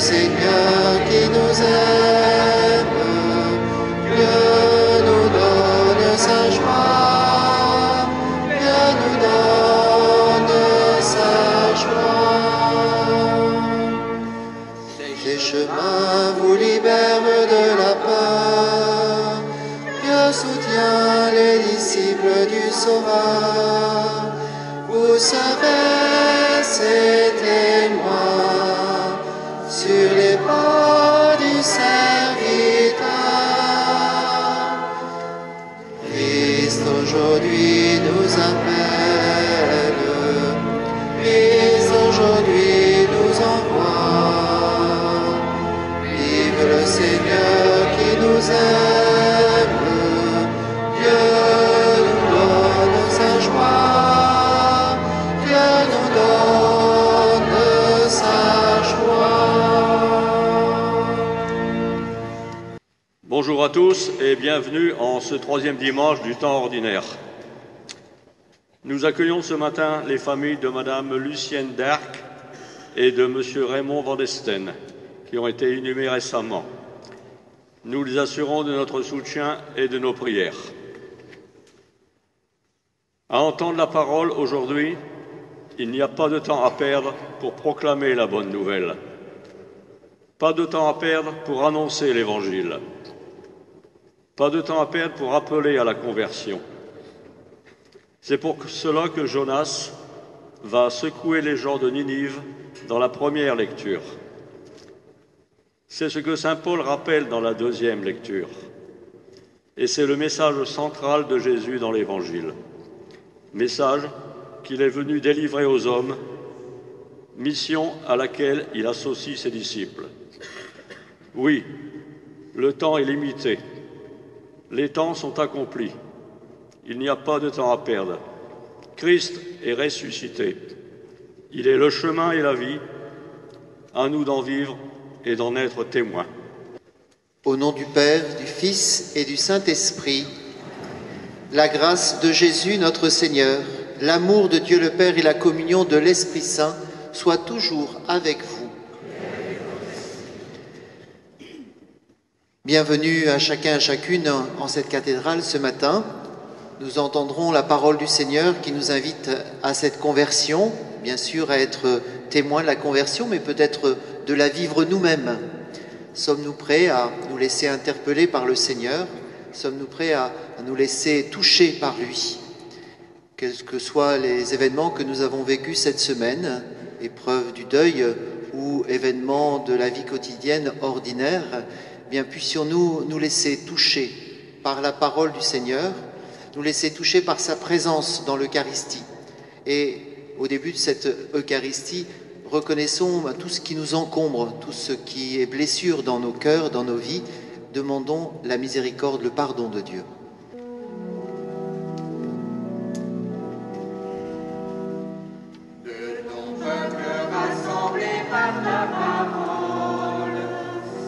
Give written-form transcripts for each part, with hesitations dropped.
Seigneur qui nous aime, Dieu nous donne sa joie, Dieu nous donne sa joie. Les chemins vous libèrent de la peur, Dieu soutient les disciples du Sauveur. Vous serez ses témoins sur les pas du serviteur. Christ aujourd'hui nous appelle, Christ aujourd'hui nous envoie. Vive le Seigneur qui nous aime, Dieu nous donne sa joie, Dieu nous donne sa joie. Bonjour à tous et bienvenue en ce troisième dimanche du temps ordinaire. Nous accueillons ce matin les familles de Madame Lucienne Derck et de Monsieur Raymond Vandesten, qui ont été inhumés récemment. Nous les assurons de notre soutien et de nos prières. À entendre la parole aujourd'hui, il n'y a pas de temps à perdre pour proclamer la bonne nouvelle. Pas de temps à perdre pour annoncer l'Évangile. Pas de temps à perdre pour appeler à la conversion. C'est pour cela que Jonas va secouer les gens de Ninive dans la première lecture. C'est ce que saint Paul rappelle dans la deuxième lecture. Et c'est le message central de Jésus dans l'Évangile. Message qu'il est venu délivrer aux hommes, mission à laquelle il associe ses disciples. Oui, le temps est limité. Les temps sont accomplis. Il n'y a pas de temps à perdre. Christ est ressuscité. Il est le chemin et la vie. À nous d'en vivre et d'en être témoins. Au nom du Père, du Fils et du Saint-Esprit, la grâce de Jésus notre Seigneur, l'amour de Dieu le Père et la communion de l'Esprit Saint soient toujours avec vous. Bienvenue à chacun et à chacune en cette cathédrale ce matin. Nous entendrons la parole du Seigneur qui nous invite à cette conversion, bien sûr à être témoins de la conversion, mais peut-être de la vivre nous-mêmes. Sommes-nous prêts à nous laisser interpeller par le Seigneur? Sommes-nous prêts à nous laisser toucher par lui? Quels que soient les événements que nous avons vécus cette semaine, épreuves du deuil ou événements de la vie quotidienne ordinaire, bien puissions-nous nous laisser toucher par la parole du Seigneur, nous laisser toucher par sa présence dans l'Eucharistie. Et au début de cette Eucharistie, reconnaissons tout ce qui nous encombre, tout ce qui est blessure dans nos cœurs, dans nos vies. Demandons la miséricorde, le pardon de Dieu. De ton peuple rassemblé par ta parole,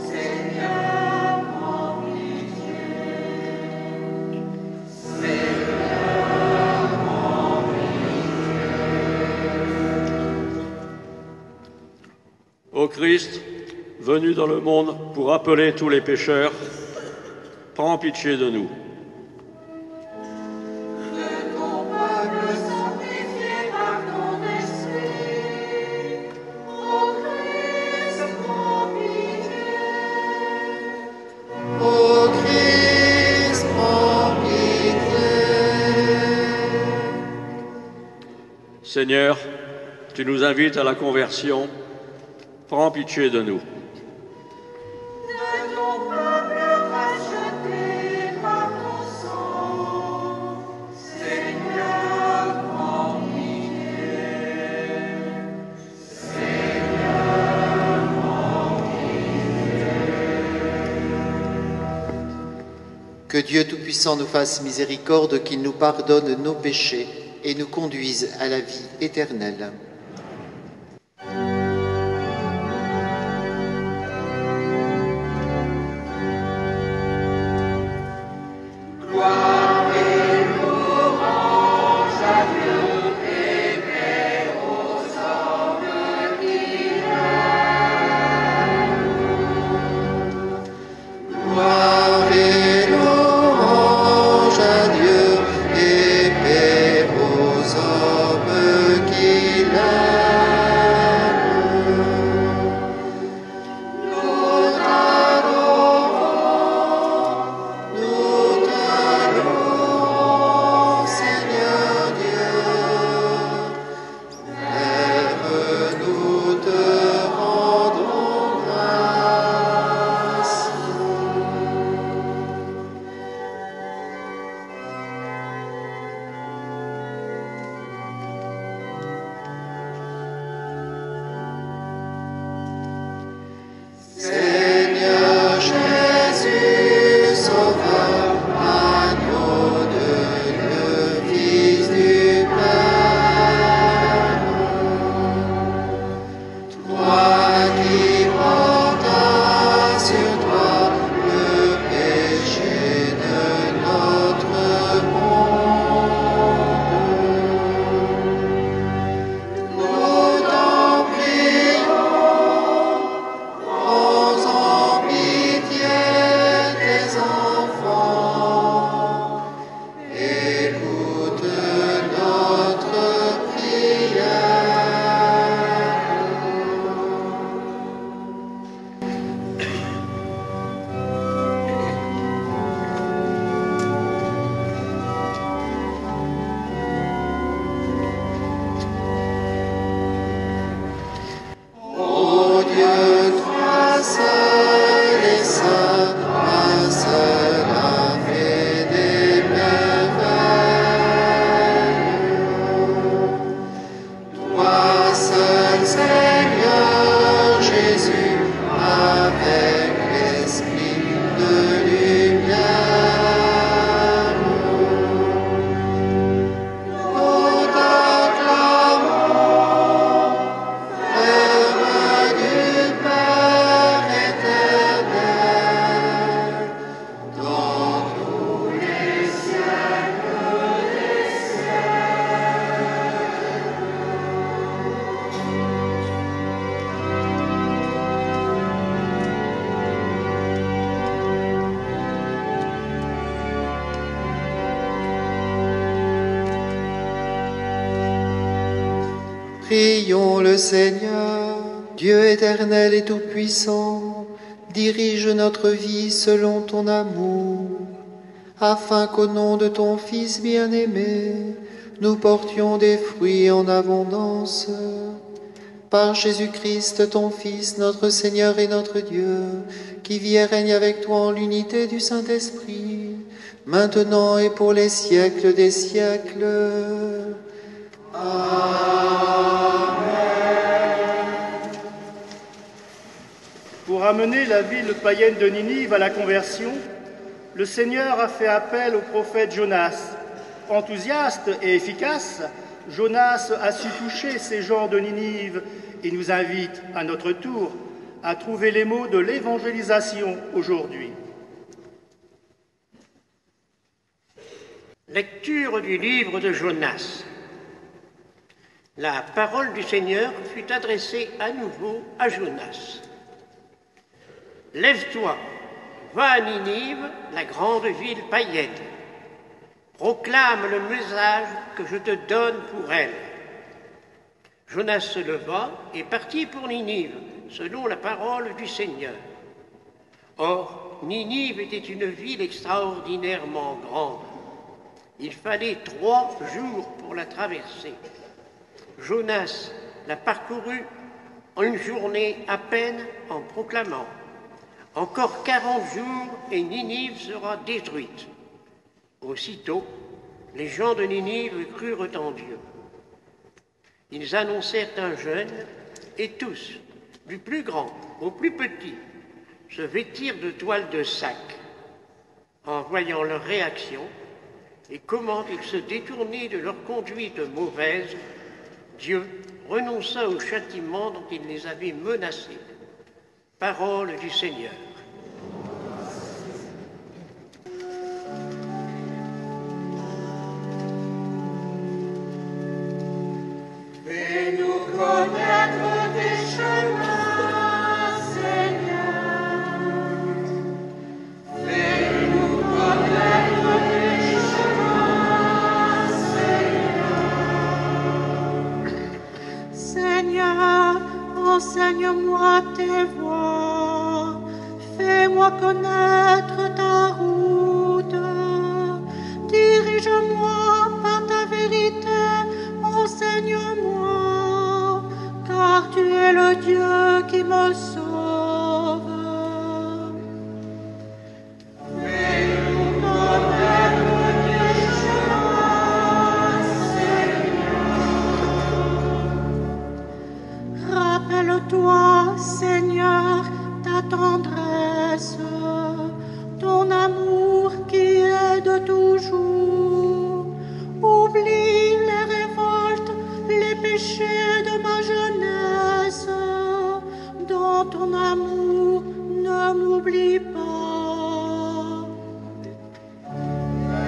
Seigneur, prends pitié. Seigneur, prends pitié. Ô Christ, venu dans le monde pour appeler tous les pécheurs, prends pitié de nous. De ton peuple sanctifié par ton esprit, ô Christ, prends pitié. Ô Christ, prends pitié. Seigneur, tu nous invites à la conversion, prends pitié de nous. De ton peuple racheté par ton sang, Seigneur, prends pitié. Seigneur, prends pitié. Que Dieu Tout-Puissant nous fasse miséricorde, qu'il nous pardonne nos péchés et nous conduise à la vie éternelle. Gloire et louange à Dieu et paix aux hommes qui l'aiment. Toi seul Seigneur Jésus, avec l'Esprit de lumière, nous t'acclamons, Père du Père éternel, dans tous les siècles des Prions le Seigneur, Dieu éternel et tout-puissant, dirige notre vie selon ton amour, afin qu'au nom de ton Fils bien-aimé, nous portions des fruits en abondance. Par Jésus-Christ, ton Fils, notre Seigneur et notre Dieu, qui vit et règne avec toi en l'unité du Saint-Esprit, maintenant et pour les siècles des siècles. Pour amener la ville païenne de Ninive à la conversion, le Seigneur a fait appel au prophète Jonas. Enthousiaste et efficace, Jonas a su toucher ces gens de Ninive et nous invite à notre tour à trouver les mots de l'évangélisation aujourd'hui. Lecture du livre de Jonas. La parole du Seigneur fut adressée à nouveau à Jonas. Lève-toi, va à Ninive, la grande ville païenne. Proclame le message que je te donne pour elle. Jonas se leva et partit pour Ninive, selon la parole du Seigneur. Or, Ninive était une ville extraordinairement grande. Il fallait 3 jours pour la traverser. Jonas la parcourut en une journée à peine en proclamant « Encore 40 jours et Ninive sera détruite ». Aussitôt, les gens de Ninive crurent en Dieu. Ils annoncèrent un jeûne et tous, du plus grand au plus petit, se vêtirent de toiles de sac. En voyant leur réaction et comment ils se détournaient de leur conduite mauvaise, Dieu renonça au châtiment dont il les avait menacés. Parole du Seigneur. Fais-nous connaître tes chemins, Seigneur. Fais-nous connaître tes chemins, Seigneur. Seigneur, enseigne-moi tes voies, fais-moi connaître ta route. Dirige-moi par ta vérité, enseigne-moi, car tu es le Dieu qui me sauve. Fais-nous connaître tes chemins, Seigneur. Rappelle-toi, Seigneur, ta tendresse, ton amour qui est de toujours. Oublie les révoltes, les péchés de ma jeunesse. Dans ton amour, ne m'oublie pas.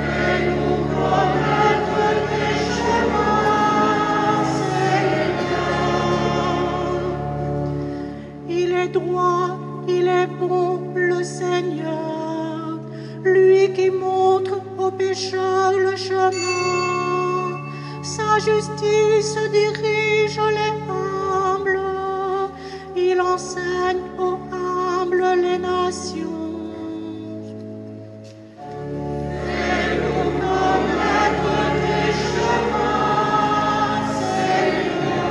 Fais-nous connaître tes chemins, Seigneur. Il est droit, il est bon, le Seigneur, lui qui montre aux pécheurs le chemin. Sa justice dirige les humbles, il enseigne aux humbles les nations. Fais-nous connaître tes chemins, Seigneur.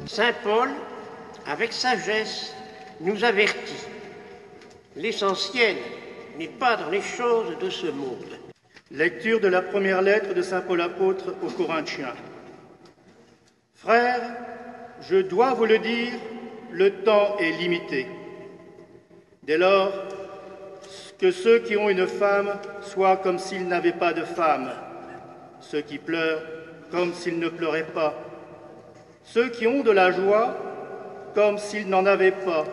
Saint Paul, avec sagesse, nous avertit. L'essentiel n'est pas dans les choses de ce monde. Lecture de la première lettre de saint Paul apôtre aux Corinthiens. Frères, je dois vous le dire, le temps est limité. Dès lors, que ceux qui ont une femme soient comme s'ils n'avaient pas de femme, ceux qui pleurent comme s'ils ne pleuraient pas, ceux qui ont de la joie comme s'ils n'en avaient pas,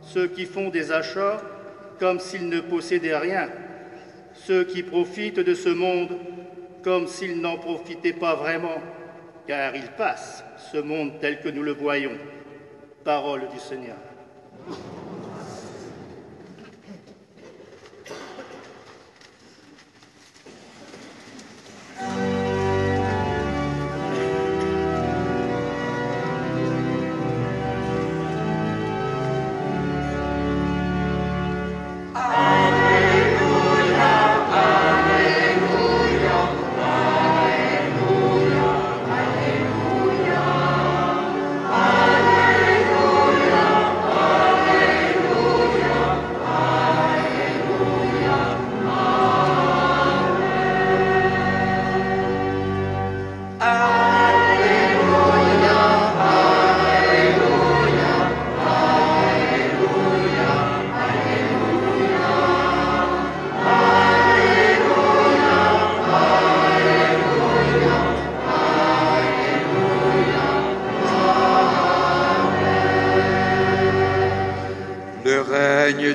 ceux qui font des achats comme s'ils ne possédaient rien, ceux qui profitent de ce monde comme s'ils n'en profitaient pas vraiment, car il passe, ce monde tel que nous le voyons. Parole du Seigneur.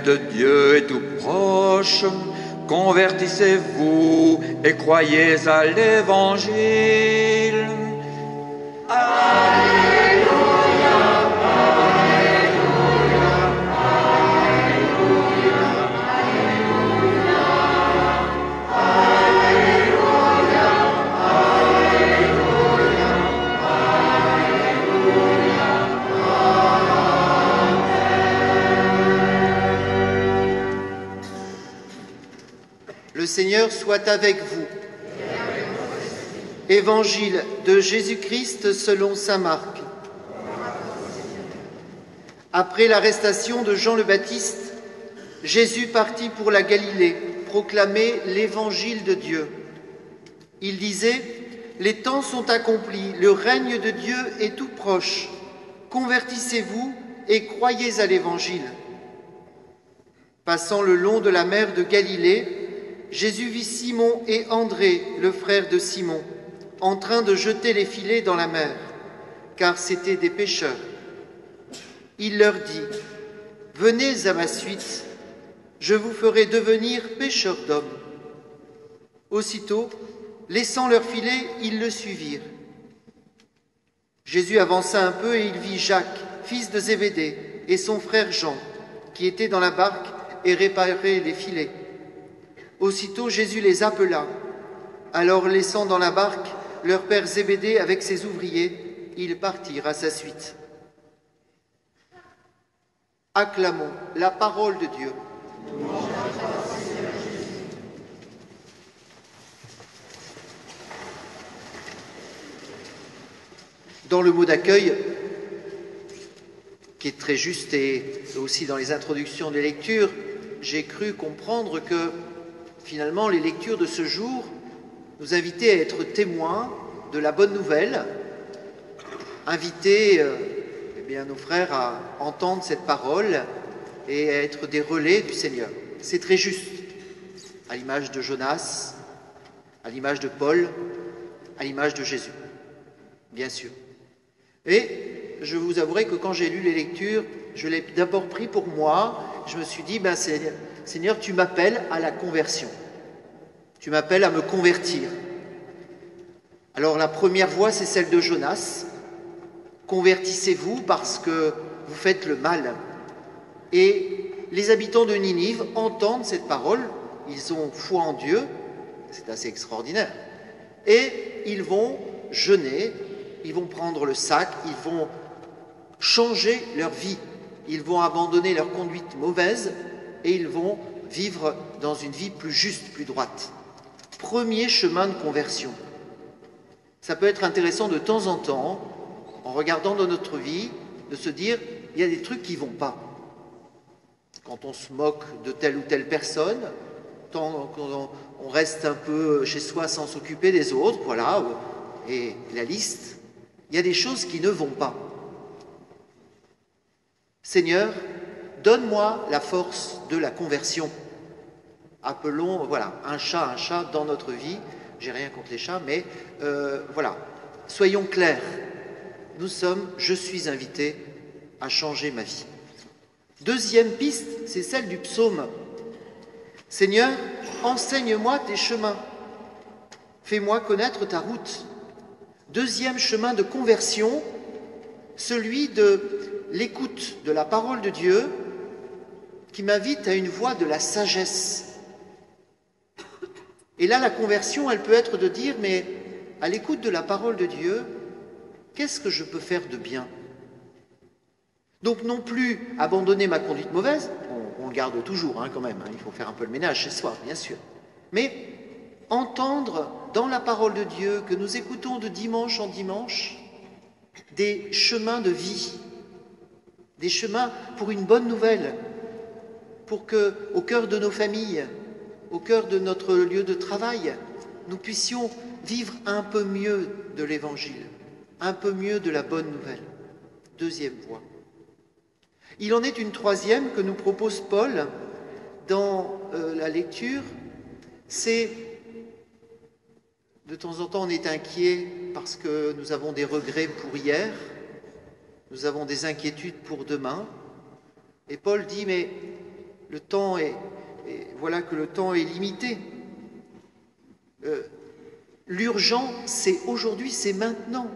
De Dieu est tout proche, convertissez-vous et croyez à l'Évangile. Alléluia, Alléluia, Alléluia, Alléluia, Alléluia, Alléluia, Le Seigneur soit avec vous. Évangile de Jésus-Christ selon saint Marc. Après l'arrestation de Jean le Baptiste, Jésus partit pour la Galilée, proclamer l'évangile de Dieu. Il disait : les temps sont accomplis, le règne de Dieu est tout proche. Convertissez-vous et croyez à l'évangile. Passant le long de la mer de Galilée, Jésus vit Simon et André, le frère de Simon, en train de jeter les filets dans la mer, car c'étaient des pêcheurs. Il leur dit : venez à ma suite, je vous ferai devenir pêcheurs d'hommes. Aussitôt, laissant leurs filets, ils le suivirent. Jésus avança un peu et il vit Jacques, fils de Zébédée, et son frère Jean, qui étaient dans la barque et réparaient les filets. Aussitôt Jésus les appela. Alors, laissant dans la barque leur père Zébédée avec ses ouvriers, ils partirent à sa suite. Acclamons la parole de Dieu. Dans le mot d'accueil, qui est très juste, et aussi dans les introductions des lectures, j'ai cru comprendre que finalement les lectures de ce jour nous invitaient à être témoins de la bonne nouvelle, inviter nos frères à entendre cette parole et à être des relais du Seigneur. C'est très juste, à l'image de Jonas, à l'image de Paul, à l'image de Jésus, bien sûr. Et je vous avouerai que quand j'ai lu les lectures, je l'ai d'abord pris pour moi. Je me suis dit, Seigneur, tu m'appelles à la conversion. Tu m'appelles à me convertir. Alors la première voix, c'est celle de Jonas. Convertissez-vous parce que vous faites le mal. Et les habitants de Ninive entendent cette parole. Ils ont foi en Dieu. C'est assez extraordinaire. Et ils vont jeûner. Ils vont prendre le sac, ils vont changer leur vie, ils vont abandonner leur conduite mauvaise et ils vont vivre dans une vie plus juste, plus droite. Premier chemin de conversion. Ça peut être intéressant de temps en temps, en regardant dans notre vie, de se dire, il y a des trucs qui ne vont pas. Quand on se moque de telle ou telle personne, quand on reste un peu chez soi sans s'occuper des autres, voilà, et la liste Il y a des choses qui ne vont pas. Seigneur, donne-moi la force de la conversion. Appelons, voilà, un chat dans notre vie. J'ai rien contre les chats, mais voilà. Soyons clairs. Je suis invité à changer ma vie. Deuxième piste, c'est celle du psaume. Seigneur, enseigne-moi tes chemins. Fais-moi connaître ta route. Deuxième chemin de conversion, celui de l'écoute de la parole de Dieu qui m'invite à une voie de la sagesse. Et là, la conversion, elle peut être de dire, mais à l'écoute de la parole de Dieu, qu'est-ce que je peux faire de bien? Donc non plus abandonner ma conduite mauvaise, on le garde toujours quand même, il faut faire un peu le ménage chez soi, bien sûr, mais entendre dans la parole de Dieu que nous écoutons de dimanche en dimanche des chemins de vie, des chemins pour une bonne nouvelle, pour que, au cœur de nos familles, au cœur de notre lieu de travail, nous puissions vivre un peu mieux de l'Évangile, un peu mieux de la bonne nouvelle. Deuxième voie. Il en est une troisième que nous propose Paul dans la lecture, c'est de temps en temps on est inquiet parce que nous avons des regrets pour hier, nous avons des inquiétudes pour demain, et Paul dit mais le temps est voilà que le temps est limité. L'urgent, c'est aujourd'hui, c'est maintenant.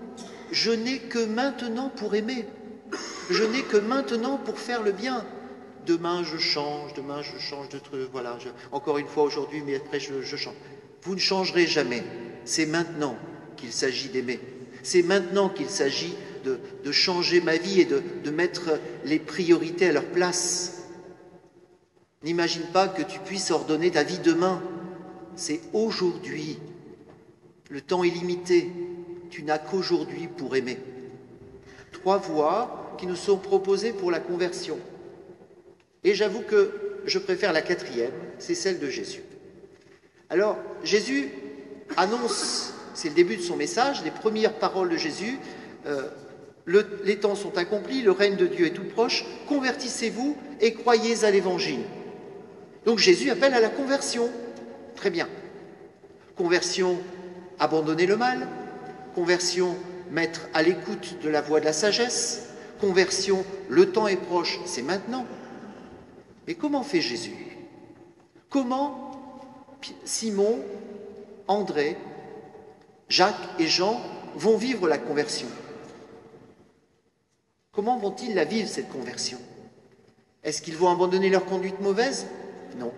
Je n'ai que maintenant pour aimer. Je n'ai que maintenant pour faire le bien. Demain, je change de truc. Voilà, encore une fois aujourd'hui, mais après, je change. Vous ne changerez jamais. C'est maintenant qu'il s'agit d'aimer. C'est maintenant qu'il s'agit de changer ma vie et de mettre les priorités à leur place. N'imagine pas que tu puisses ordonner ta vie demain. C'est aujourd'hui. Le temps est limité. Tu n'as qu'aujourd'hui pour aimer. 3 voies qui nous sont proposées pour la conversion. Et j'avoue que je préfère la 4e, c'est celle de Jésus. Alors, Jésus annonce, c'est le début de son message, les premières paroles de Jésus, les temps sont accomplis, le règne de Dieu est tout proche, convertissez-vous et croyez à l'Évangile. Donc Jésus appelle à la conversion. Très bien. Conversion, abandonner le mal. Conversion, mettre à l'écoute de la voie de la sagesse. Conversion, le temps est proche, c'est maintenant. Mais comment fait Jésus? Comment Simon, André, Jacques et Jean vont vivre la conversion? Comment vont-ils la vivre, cette conversion? Est-ce qu'ils vont abandonner leur conduite mauvaise? Non.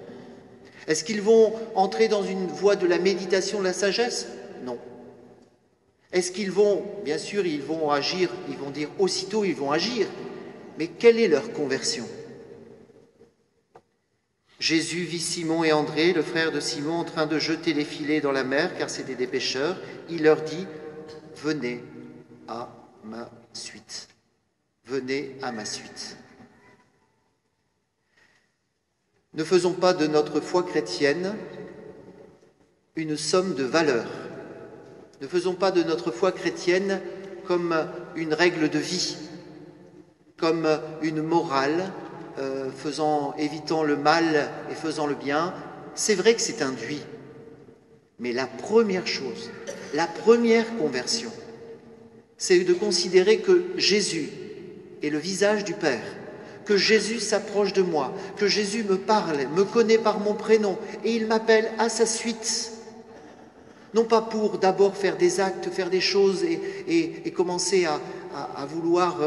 Est-ce qu'ils vont entrer dans une voie de la méditation, de la sagesse? Non. Est-ce qu'ils vont, bien sûr, ils vont agir, ils vont dire aussitôt, ils vont agir, mais quelle est leur conversion? Jésus vit Simon et André, le frère de Simon, en train de jeter les filets dans la mer, car c'étaient des pêcheurs. Il leur dit, venez à ma suite. Venez à ma suite. Ne faisons pas de notre foi chrétienne une somme de valeurs. Ne faisons pas de notre foi chrétienne comme une règle de vie, comme une morale, évitant le mal et faisant le bien. C'est vrai que c'est induit, mais la première chose, la première conversion, c'est de considérer que Jésus est le visage du Père, que Jésus s'approche de moi, que Jésus me parle, me connaît par mon prénom et il m'appelle à sa suite. Non pas pour d'abord faire des actes, faire des choses et commencer à vouloir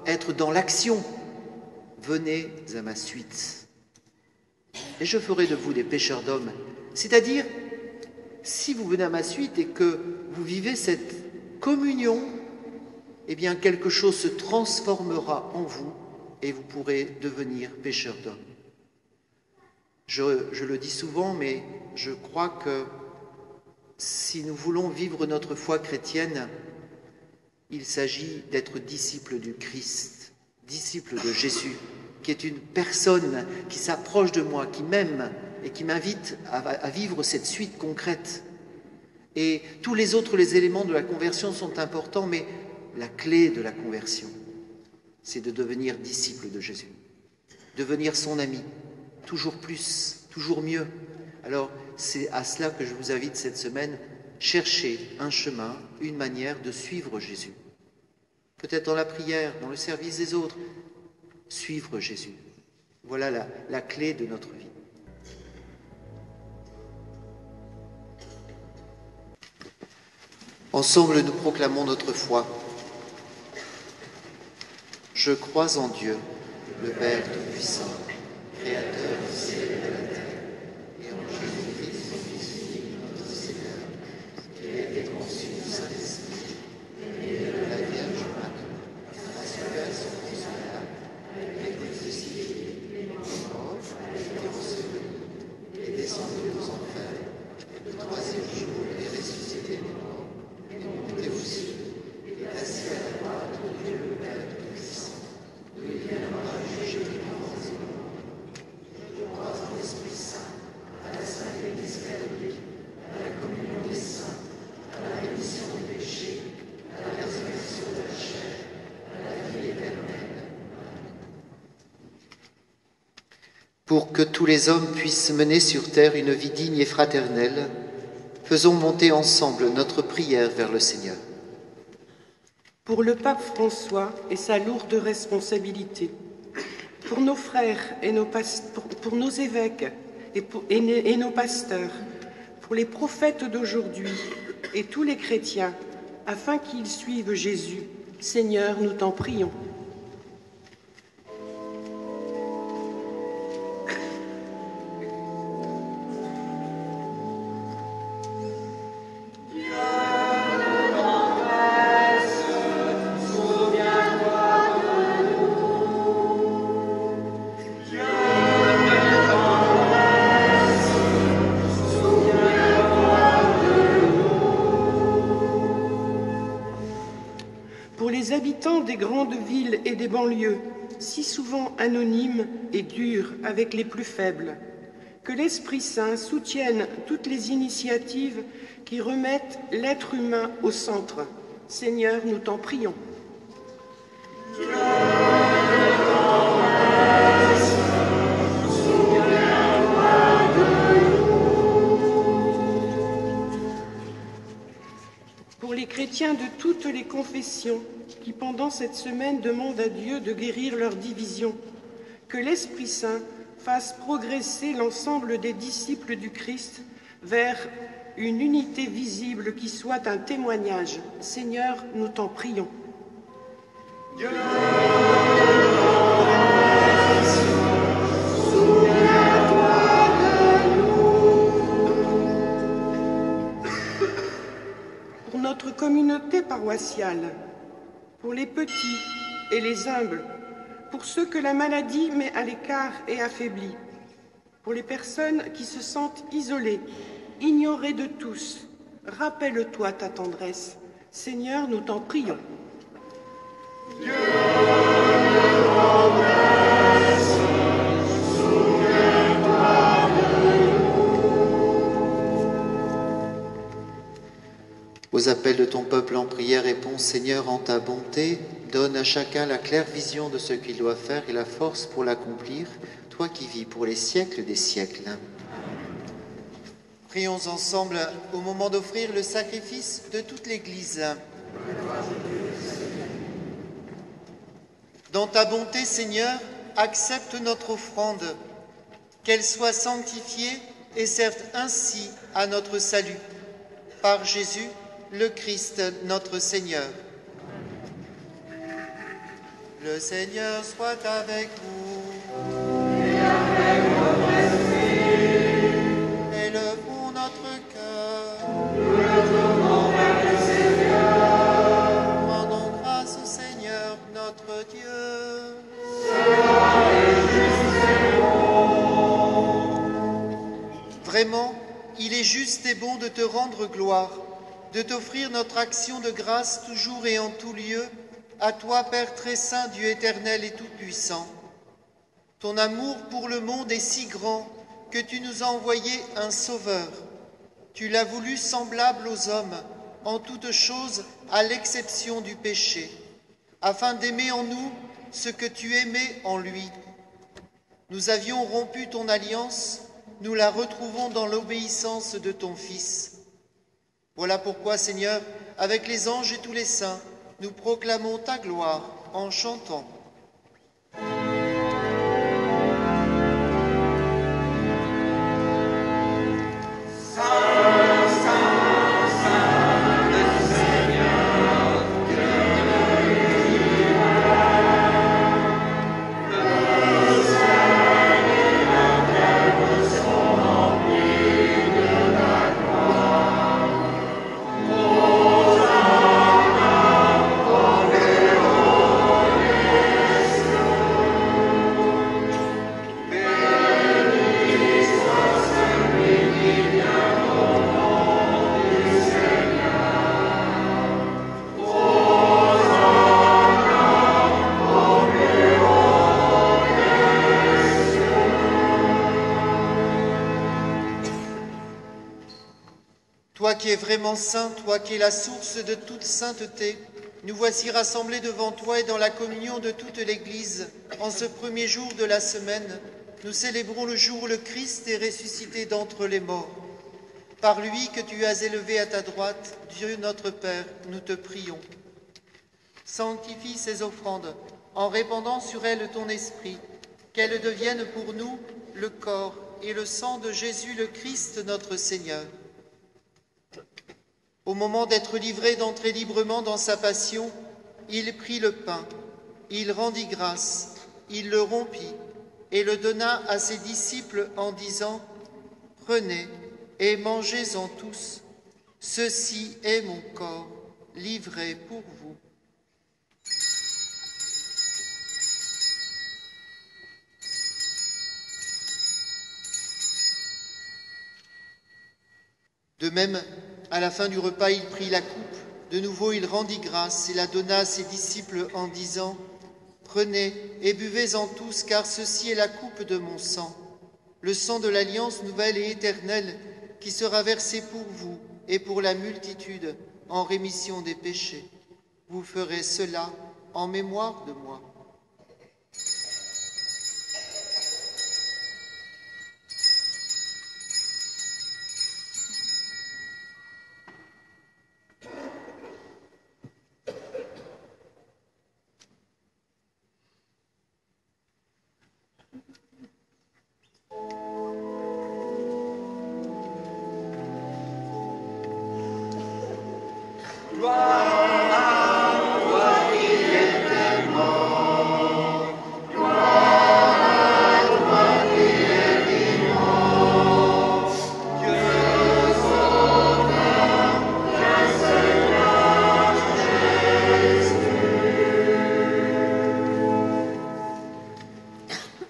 être dans l'action. Venez à ma suite. Et je ferai de vous des pêcheurs d'hommes. C'est-à-dire, si vous venez à ma suite et que vous vivez cette communion, eh bien quelque chose se transformera en vous et vous pourrez devenir pêcheurs d'hommes. Je le dis souvent, mais je crois que si nous voulons vivre notre foi chrétienne, il s'agit d'être disciple du Christ, disciple de Jésus, qui est une personne qui s'approche de moi, qui m'aime et qui m'invite à vivre cette suite concrète. Et tous les autres, les éléments de la conversion sont importants, mais la clé de la conversion, c'est de devenir disciple de Jésus, devenir son ami, toujours plus, toujours mieux. Alors, c'est à cela que je vous invite cette semaine, chercher un chemin, une manière de suivre Jésus. Peut-être dans la prière, dans le service des autres, suivre Jésus. Voilà la clé de notre vie. Ensemble, nous proclamons notre foi. Je crois en Dieu, le Père Tout-Puissant, Créateur du ciel et de la terre, et en Jésus-Christ, son Fils unique, notre Seigneur, qui a été conçu du Saint-Esprit, né de la Vierge Marie, a souffert sous Ponce Pilate, a été crucifié, mort, a été enseveli, est descendu aux enfers, le troisième jour est ressuscité des morts, est monté aux cieux, est assis à la droite de Dieu le Père Tout-Puissant, d'où il viendra juger les vivants et les morts. Je crois en l'Esprit Saint, à la Sainte Église catholique, à la communion des saints, à la rémission des péchés, à la résurrection de la chair, à la vie éternelle. Pour que tous les hommes puissent mener sur terre une vie digne et fraternelle, faisons monter ensemble notre prière vers le Seigneur. Pour le pape François et sa lourde responsabilité, pour nos frères et pour nos évêques et nos pasteurs, pour les prophètes d'aujourd'hui et tous les chrétiens, afin qu'ils suivent Jésus, Seigneur, nous t'en prions. Les habitants des grandes villes et des banlieues, si souvent anonymes et durs avec les plus faibles, que l'Esprit Saint soutienne toutes les initiatives qui remettent l'être humain au centre. Seigneur, nous t'en prions. Pour les chrétiens de toutes les confessions qui, pendant cette semaine, demandent à Dieu de guérir leurs divisions, que l'Esprit Saint fasse progresser l'ensemble des disciples du Christ vers une unité visible qui soit un témoignage. Seigneur, nous t'en prions. Dieu. Pour notre communauté paroissiale, pour les petits et les humbles, pour ceux que la maladie met à l'écart et affaiblit, pour les personnes qui se sentent isolées, ignorées de tous, rappelle-toi ta tendresse. Seigneur, nous t'en prions. Dieu. Aux appels de ton peuple en prière, réponds, Seigneur, en ta bonté, donne à chacun la claire vision de ce qu'il doit faire et la force pour l'accomplir, toi qui vis pour les siècles des siècles. Prions ensemble au moment d'offrir le sacrifice de toute l'Église. Dans ta bonté, Seigneur, accepte notre offrande, qu'elle soit sanctifiée et serve ainsi à notre salut. Par Jésus, le Christ, notre Seigneur. Le Seigneur soit avec vous. Et avec votre esprit. Élevons notre cœur. Nous le tournons vers le Seigneur. Rendons grâce au Seigneur, notre Dieu. Cela est juste et bon. Vraiment, il est juste et bon de te rendre gloire, de t'offrir notre action de grâce toujours et en tout lieu, à toi, Père très saint, Dieu éternel et tout-puissant. Ton amour pour le monde est si grand que tu nous as envoyé un Sauveur. Tu l'as voulu semblable aux hommes, en toutes choses à l'exception du péché, afin d'aimer en nous ce que tu aimais en lui. Nous avions rompu ton alliance, nous la retrouvons dans l'obéissance de ton Fils. Voilà pourquoi, Seigneur, avec les anges et tous les saints, nous proclamons ta gloire en chantant. Toi qui es vraiment saint, toi qui es la source de toute sainteté, nous voici rassemblés devant toi et dans la communion de toute l'Église. En ce premier jour de la semaine, nous célébrons le jour où le Christ est ressuscité d'entre les morts. Par lui que tu as élevé à ta droite, Dieu notre Père, nous te prions. Sanctifie ces offrandes en répandant sur elles ton esprit, qu'elles deviennent pour nous le corps et le sang de Jésus le Christ notre Seigneur. Au moment d'être livré d'entrer librement dans sa passion, il prit le pain, il rendit grâce, il le rompit et le donna à ses disciples en disant « Prenez et mangez-en tous, ceci est mon corps livré pour vous. » De même, à la fin du repas, il prit la coupe. De nouveau, il rendit grâce et la donna à ses disciples en disant « Prenez et buvez-en tous, car ceci est la coupe de mon sang, le sang de l'alliance nouvelle et éternelle qui sera versé pour vous et pour la multitude en rémission des péchés. Vous ferez cela en mémoire de moi. »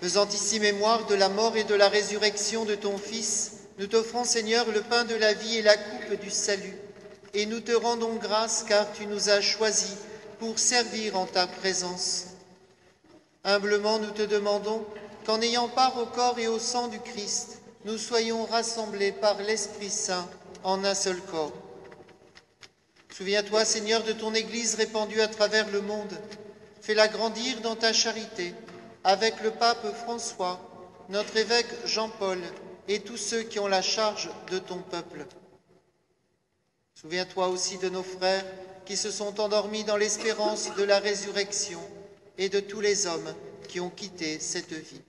Faisant ici mémoire de la mort et de la résurrection de ton Fils, nous t'offrons, Seigneur, le pain de la vie et la coupe du salut. Et nous te rendons grâce car tu nous as choisis pour servir en ta présence. Humblement, nous te demandons qu'en ayant part au corps et au sang du Christ, nous soyons rassemblés par l'Esprit Saint en un seul corps. Souviens-toi, Seigneur, de ton Église répandue à travers le monde. Fais-la grandir dans ta charité, avec le pape François, notre évêque Jean-Paul et tous ceux qui ont la charge de ton peuple. Souviens-toi aussi de nos frères qui se sont endormis dans l'espérance de la résurrection et de tous les hommes qui ont quitté cette vie.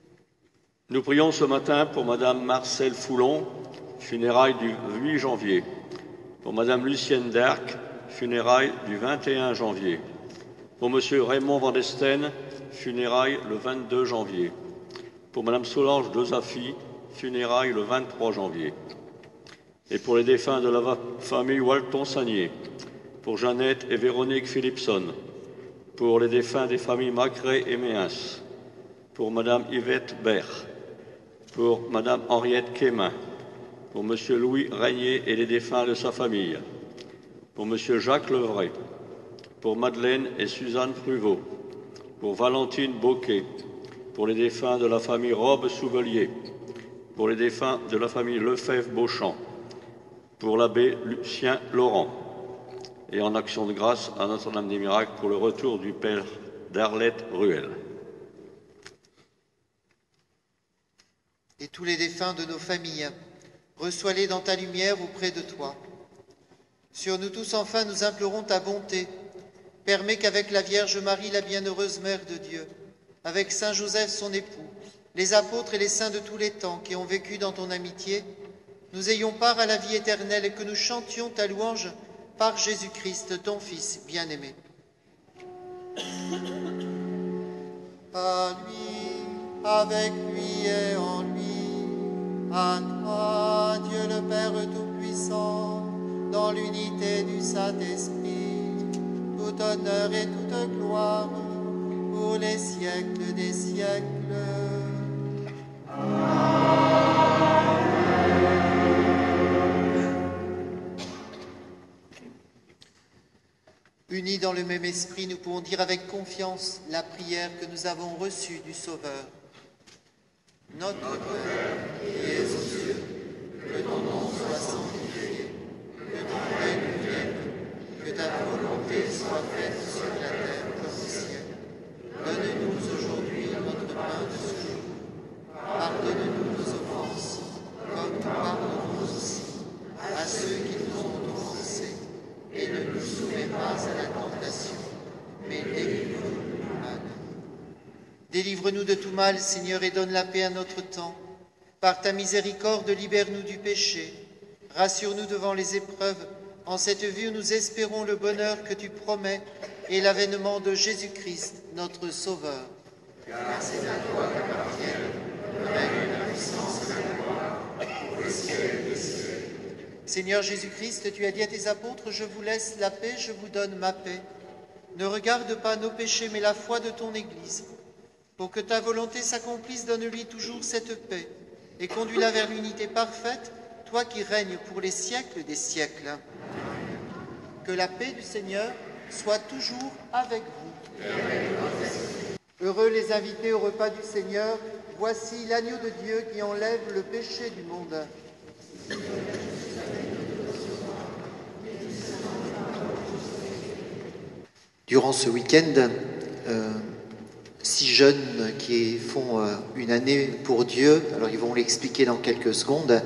Nous prions ce matin pour Madame Marcelle Foulon, funérailles du 8 janvier, pour Madame Lucienne Derck, funérailles du 21 janvier, pour Monsieur Raymond Van Desten, funérailles le 22 janvier, pour Madame Solange Desafi, funérailles le 23 janvier, et pour les défunts de la famille Walton-Sagnier, pour Jeannette et Véronique Philipson, pour les défunts des familles Macré et Méas, pour Madame Yvette Bert, pour Madame Henriette Quémin, pour Monsieur Louis Régnier et les défunts de sa famille, pour Monsieur Jacques Levray, pour Madeleine et Suzanne Pruvot, pour Valentine Bocquet, pour les défunts de la famille Robbe-Souvelier, pour les défunts de la famille Lefebvre-Beauchamp, pour l'abbé Lucien Laurent, et en action de grâce à Notre-Dame des Miracles pour le retour du Père d'Arlette Ruel. Et tous les défunts de nos familles, reçois-les dans ta lumière auprès de toi. Sur nous tous, enfin, nous implorons ta bonté. Permets qu'avec la Vierge Marie, la bienheureuse Mère de Dieu, avec Saint Joseph, son époux, les apôtres et les saints de tous les temps qui ont vécu dans ton amitié, nous ayons part à la vie éternelle et que nous chantions ta louange par Jésus-Christ, ton Fils bien-aimé. Par lui, avec lui et en lui, à toi, Dieu le Père Tout-Puissant, dans l'unité du Saint-Esprit, tout honneur et toute gloire pour les siècles des siècles. Unis dans le même esprit, nous pouvons dire avec confiance la prière que nous avons reçue du Sauveur. Notre Père, qui es aux cieux, que ton nom soit sanctifié, que ton règne vienne, que ta volonté soit faite sur la terre comme au ciel. Donne-nous aujourd'hui notre pain de ce jour. Pardonne-nous nos offenses, comme nous pardonnons aussi à ceux qui nous ont offensés. Et ne nous soumets pas à la tentation, mais délivre-nous du mal. Délivre-nous de tout mal, Seigneur, et donne la paix à notre temps. Par ta miséricorde, libère-nous du péché. Rassure-nous devant les épreuves, en cette vie où nous espérons le bonheur que tu promets et l'avènement de Jésus-Christ, notre Sauveur. Car c'est à toi qu'appartiennent le règne, la puissance et la gloire, pour les siècles des siècles. Seigneur Jésus-Christ, tu as dit à tes apôtres, je vous laisse la paix, je vous donne ma paix. Ne regarde pas nos péchés, mais la foi de ton Église. Pour que ta volonté s'accomplisse, donne-lui toujours cette paix et conduis-la vers l'unité parfaite, toi qui règnes pour les siècles des siècles. Que la paix du Seigneur soit toujours avec vous. Heureux les invités au repas du Seigneur, voici l'agneau de Dieu qui enlève le péché du monde. Durant ce week-end, 6 jeunes qui font une année pour Dieu, alors ils vont l'expliquer dans quelques secondes,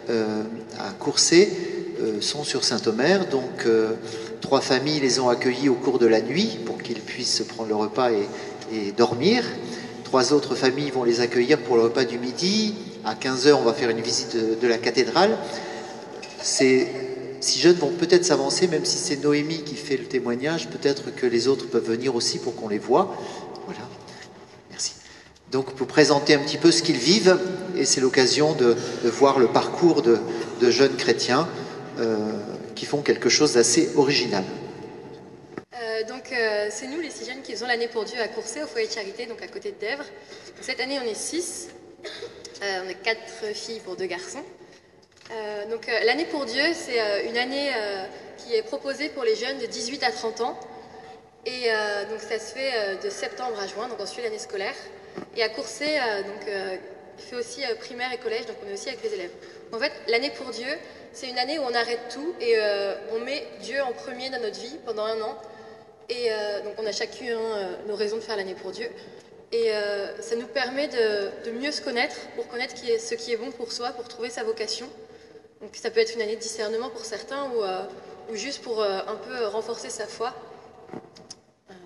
à Courcey, sont sur Saint-Omer. Donc 3 familles les ont accueillis au cours de la nuit pour qu'ils puissent prendre le repas et dormir. 3 autres familles vont les accueillir pour le repas du midi. À 15h, on va faire une visite de la cathédrale. Ces 6 jeunes vont peut-être s'avancer, même si c'est Noémie qui fait le témoignage, peut-être que les autres peuvent venir aussi pour qu'on les voie. Voilà, merci. Donc pour présenter un petit peu ce qu'ils vivent, et c'est l'occasion de voir le parcours de jeunes chrétiens qui font quelque chose d'assez original. C'est nous les 6 jeunes qui faisons l'année pour Dieu à Courcey, au foyer de charité, donc à côté de Dèvres. Cette année on est 6, on est 4 filles pour 2 garçons. L'année pour Dieu, c'est une année qui est proposée pour les jeunes de 18 à 30 ans. Et donc ça se fait de septembre à juin, donc on suit l'année scolaire. Et à Courcey, il fait aussi primaire et collège, donc on est aussi avec les élèves. En fait, l'année pour Dieu, c'est une année où on arrête tout et on met Dieu en premier dans notre vie pendant 1 an. Et donc on a chacun nos raisons de faire l'année pour Dieu. Et ça nous permet de mieux se connaître, pour connaître ce qui est bon pour soi, pour trouver sa vocation. Donc ça peut être une année de discernement pour certains ou juste pour un peu renforcer sa foi.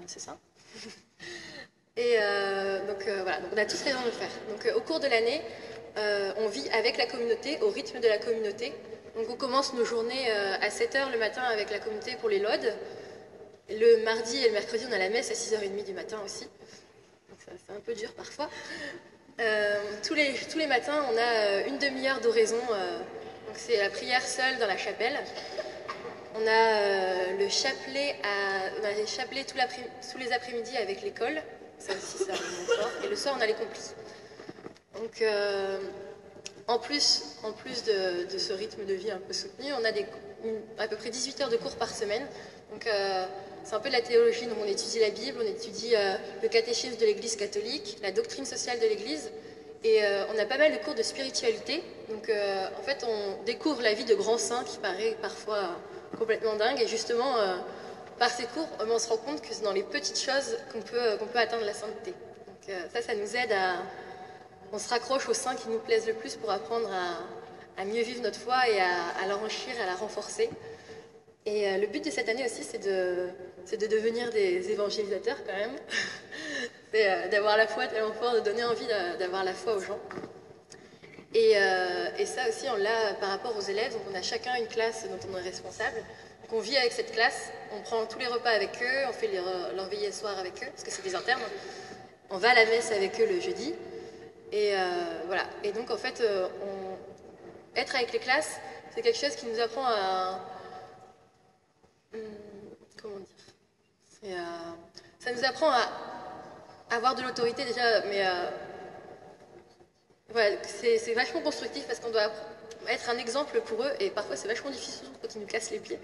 C'est ça. Et voilà, donc on a tous raison de le faire. Donc au cours de l'année, on vit avec la communauté, au rythme de la communauté. Donc on commence nos journées à 7h le matin avec la communauté pour les laudes. Le mardi et le mercredi, on a la messe à 6h30 du matin aussi. Donc c'est un peu dur parfois. Tous les matins, on a une demi-heure d'oraison. Donc c'est la prière seule dans la chapelle. On a le chapelet, on a les chapelets tous les après-midi avec l'école. Ça aussi, ça remonte fort. Et le soir, on a les complis. Donc, en plus de ce rythme de vie un peu soutenu, on a à peu près 18 heures de cours par semaine. Donc, c'est un peu de la théologie. Donc, on étudie la Bible, on étudie le catéchisme de l'Église catholique, la doctrine sociale de l'Église. Et on a pas mal de cours de spiritualité. Donc, en fait, on découvre la vie de grands saints qui paraît parfois complètement dingue. Et justement, par ces cours, on se rend compte que c'est dans les petites choses qu'on peut atteindre la sainteté. Donc ça nous aide on se raccroche aux saints qui nous plaisent le plus pour apprendre à mieux vivre notre foi et à l'enrichir, à la renforcer. Et le but de cette année aussi, c'est de devenir des évangélisateurs quand même. C'est d'avoir la foi tellement fort, de donner envie d'avoir la foi aux gens. Et ça aussi, on l'a par rapport aux élèves. Donc on a chacun une classe dont on est responsable. Donc on vit avec cette classe, on prend tous les repas avec eux, on fait leur veillée le soir avec eux, parce que c'est des internes. On va à la messe avec eux le jeudi. Et voilà. Et donc en fait, être avec les classes, c'est quelque chose qui nous apprend à... comment dire, ça nous apprend à avoir de l'autorité déjà, mais voilà, c'est vachement constructif parce qu'on doit être un exemple pour eux et parfois c'est vachement difficile quand ils nous cassent les pieds.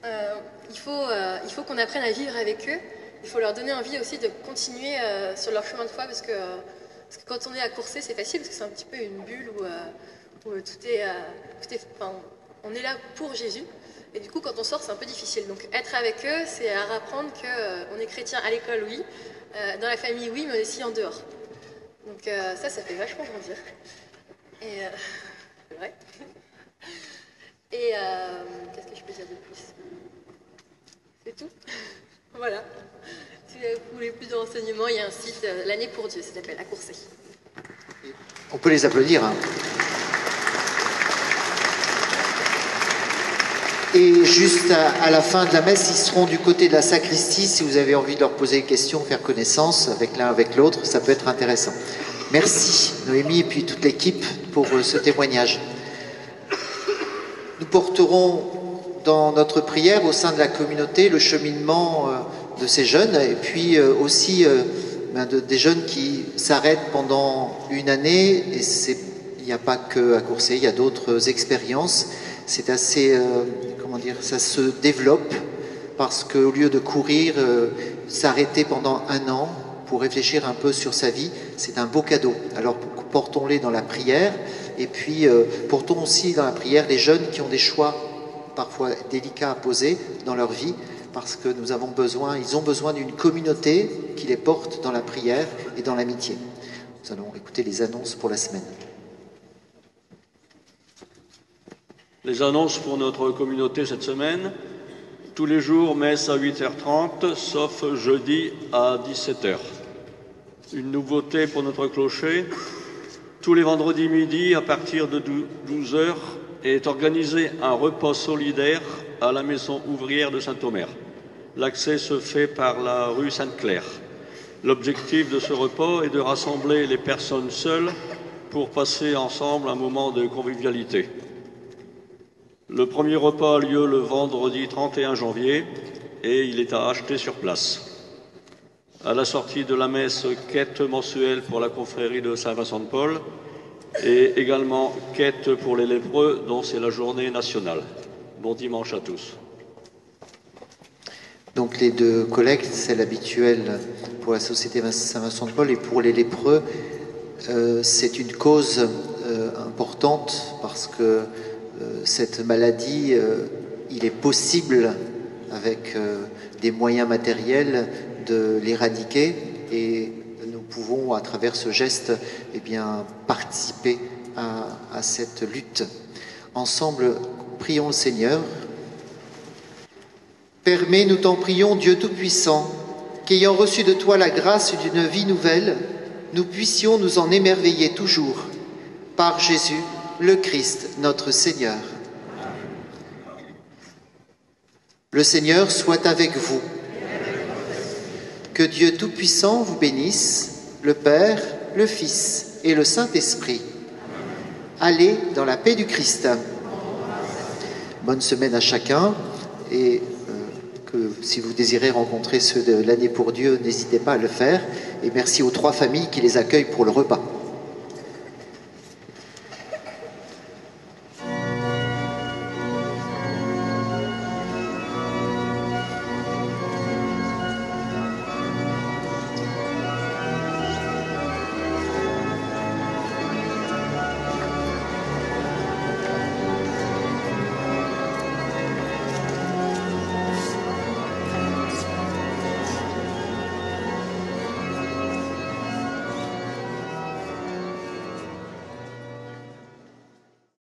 Il faut qu'on apprenne à vivre avec eux, il faut leur donner envie aussi de continuer sur leur chemin de foi parce que quand on est à Courset c'est facile parce que c'est un petit peu une bulle où tout est enfin, on est là pour Jésus. Et du coup, quand on sort, c'est un peu difficile. Donc, être avec eux, c'est à apprendre qu'on est chrétien à l'école, oui. Dans la famille, oui, mais aussi en dehors. Donc, ça fait vachement grandir. Et c'est vrai. Et qu'est-ce que je peux dire de plus? C'est tout. Voilà. Si vous voulez plus de renseignements, il y a un site, l'année pour Dieu, ça s'appelle à Courset. On peut les applaudir. Hein. Et juste à la fin de la messe, ils seront du côté de la sacristie. Si vous avez envie de leur poser des questions, faire connaissance avec l'un avec l'autre, ça peut être intéressant. Merci Noémie et puis toute l'équipe pour ce témoignage. Nous porterons dans notre prière au sein de la communauté le cheminement de ces jeunes et puis aussi des jeunes qui s'arrêtent pendant une année. Et il n'y a pas que à Courset, il y a d'autres expériences. C'est assez, ça se développe parce qu'au lieu de courir, s'arrêter pendant un an pour réfléchir un peu sur sa vie, c'est un beau cadeau. Alors portons-les dans la prière et puis portons aussi dans la prière les jeunes qui ont des choix parfois délicats à poser dans leur vie parce que ils ont besoin d'une communauté qui les porte dans la prière et dans l'amitié. Nous allons écouter les annonces pour la semaine. Les annonces pour notre communauté cette semaine. Tous les jours, messe à 8h30, sauf jeudi à 17h. Une nouveauté pour notre clocher. Tous les vendredis midi, à partir de 12h, est organisé un repas solidaire à la maison ouvrière de Saint-Omer. L'accès se fait par la rue Sainte-Claire. L'objectif de ce repas est de rassembler les personnes seules pour passer ensemble un moment de convivialité. Le premier repas a lieu le vendredi 31 janvier et il est à acheter sur place. À la sortie de la messe, quête mensuelle pour la confrérie de Saint-Vincent-de-Paul et également quête pour les lépreux dont c'est la journée nationale. Bon dimanche à tous. Donc les deux collectes, celle habituelle pour la Société Saint-Vincent-de-Paul et pour les lépreux, c'est une cause importante parce que cette maladie, il est possible, avec des moyens matériels, de l'éradiquer et nous pouvons, à travers ce geste, participer à cette lutte. Ensemble, prions le Seigneur. Permets, nous t'en prions, Dieu Tout-Puissant, qu'ayant reçu de toi la grâce d'une vie nouvelle, nous puissions nous en émerveiller toujours, par Jésus, le Christ, notre Seigneur. Le Seigneur soit avec vous. Que Dieu Tout-Puissant vous bénisse, le Père, le Fils et le Saint-Esprit. Allez dans la paix du Christ. Bonne semaine à chacun et que si vous désirez rencontrer ceux de l'année pour Dieu, n'hésitez pas à le faire. Et merci aux 3 familles qui les accueillent pour le repas.